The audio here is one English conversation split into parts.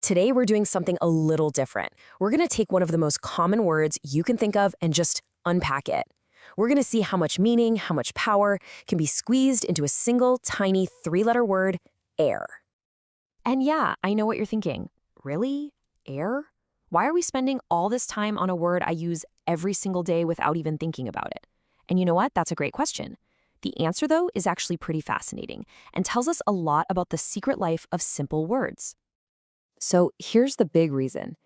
Today we're doing something a little different. We're going to take one of the most common words you can think of and just unpack it. We're going to see how much meaning, how much power can be squeezed into a single tiny three-letter word, air. And yeah, I know what you're thinking. Really? Air? Why are we spending all this time on a word I use every single day without even thinking about it? And you know what? That's a great question. The answer, though, is actually pretty fascinating and tells us a lot about the secret life of simple words. So here's the big reason.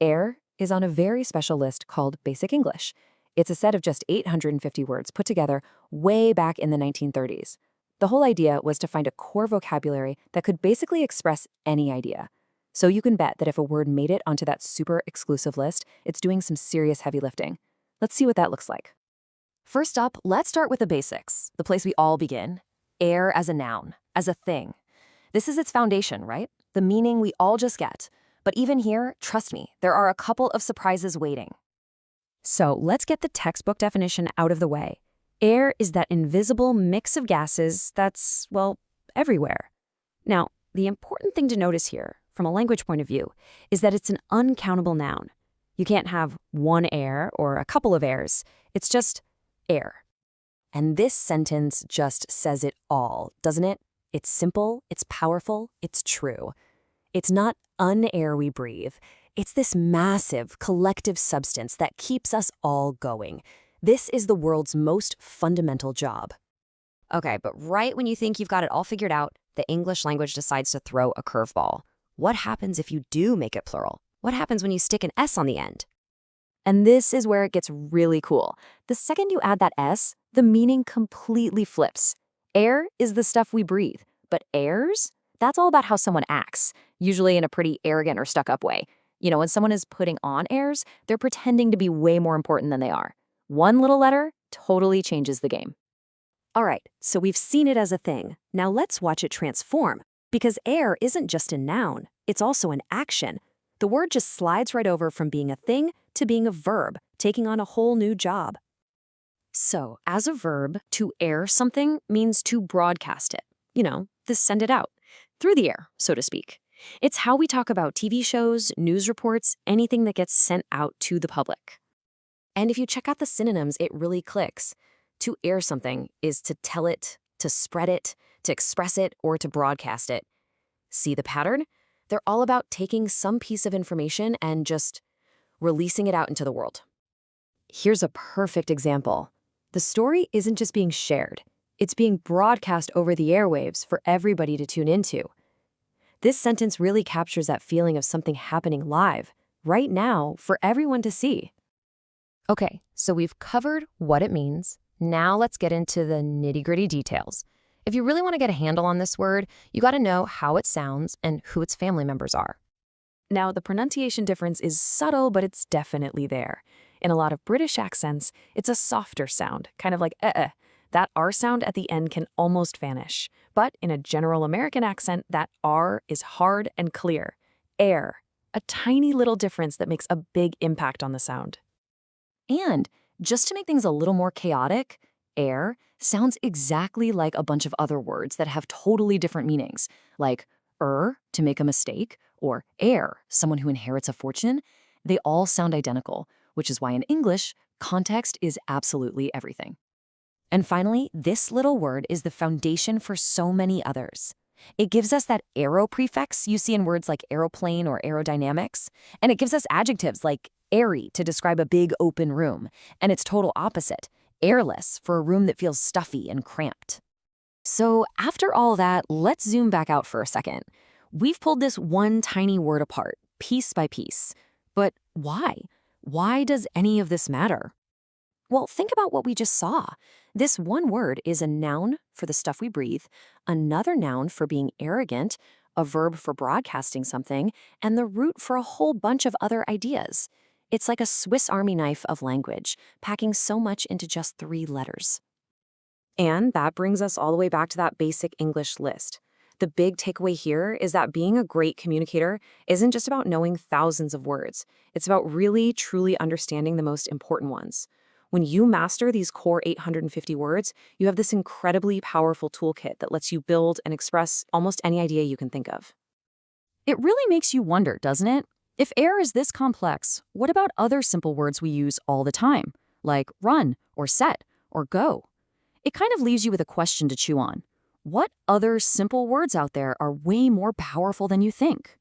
Air is on a very special list called Basic English. It's a set of just 850 words put together way back in the 1930s. The whole idea was to find a core vocabulary that could basically express any idea. So you can bet that if a word made it onto that super exclusive list, it's doing some serious heavy lifting. Let's see what that looks like. First up, let's start with the basics, the place we all begin. Air as a noun, as a thing. This is its foundation, right? The meaning we all just get. But even here, trust me, there are a couple of surprises waiting. So let's get the textbook definition out of the way. Air is that invisible mix of gases that's, well, everywhere. Now, the important thing to notice here, from a language point of view, is that it's an uncountable noun. You can't have one air or a couple of airs. It's just air. And this sentence just says it all, doesn't it? It's simple, it's powerful, it's true. It's not un-air we breathe. It's this massive, collective substance that keeps us all going. This is the world's most fundamental job. Okay, but right when you think you've got it all figured out, the English language decides to throw a curveball. What happens if you do make it plural? What happens when you stick an S on the end? And this is where it gets really cool. The second you add that S, the meaning completely flips. Air is the stuff we breathe, but airs? That's all about how someone acts, usually in a pretty arrogant or stuck-up way. You know, when someone is putting on airs, they're pretending to be way more important than they are. One little letter totally changes the game. All right, so we've seen it as a thing. Now let's watch it transform, because air isn't just a noun, it's also an action. The word just slides right over from being a thing to being a verb, taking on a whole new job. So, as a verb, to air something means to broadcast it. You know, to send it out, through the air, so to speak. It's how we talk about TV shows, news reports, anything that gets sent out to the public. And if you check out the synonyms, it really clicks. To air something is to tell it, to spread it, to express it, or to broadcast it. See the pattern? They're all about taking some piece of information and just releasing it out into the world. Here's a perfect example. The story isn't just being shared. It's being broadcast over the airwaves for everybody to tune into. This sentence really captures that feeling of something happening live, right now, for everyone to see. Okay, so we've covered what it means. Now let's get into the nitty-gritty details. If you really want to get a handle on this word, you got to know how it sounds and who its family members are. Now, the pronunciation difference is subtle, but it's definitely there. In a lot of British accents, it's a softer sound, kind of like eh. That R sound at the end can almost vanish. But in a general American accent, that R is hard and clear. Air, a tiny little difference that makes a big impact on the sound. And just to make things a little more chaotic, air sounds exactly like a bunch of other words that have totally different meanings, like to make a mistake, or heir, someone who inherits a fortune. They all sound identical, which is why in English, context is absolutely everything. And finally, this little word is the foundation for so many others. It gives us that aero-prefix you see in words like aeroplane or aerodynamics, and it gives us adjectives like airy to describe a big open room, and its total opposite, airless, for a room that feels stuffy and cramped. So after all that, let's zoom back out for a second. We've pulled this one tiny word apart, piece by piece. But why? Why does any of this matter? Well, think about what we just saw. This one word is a noun for the stuff we breathe, another noun for being arrogant, a verb for broadcasting something, and the root for a whole bunch of other ideas. It's like a Swiss Army knife of language, packing so much into just 3 letters. And that brings us all the way back to that basic English list. The big takeaway here is that being a great communicator isn't just about knowing thousands of words. It's about really, truly understanding the most important ones. When you master these core 850 words, you have this incredibly powerful toolkit that lets you build and express almost any idea you can think of. It really makes you wonder, doesn't it? If air is this complex, what about other simple words we use all the time, like run, or set, or go? It kind of leaves you with a question to chew on. What other simple words out there are way more powerful than you think?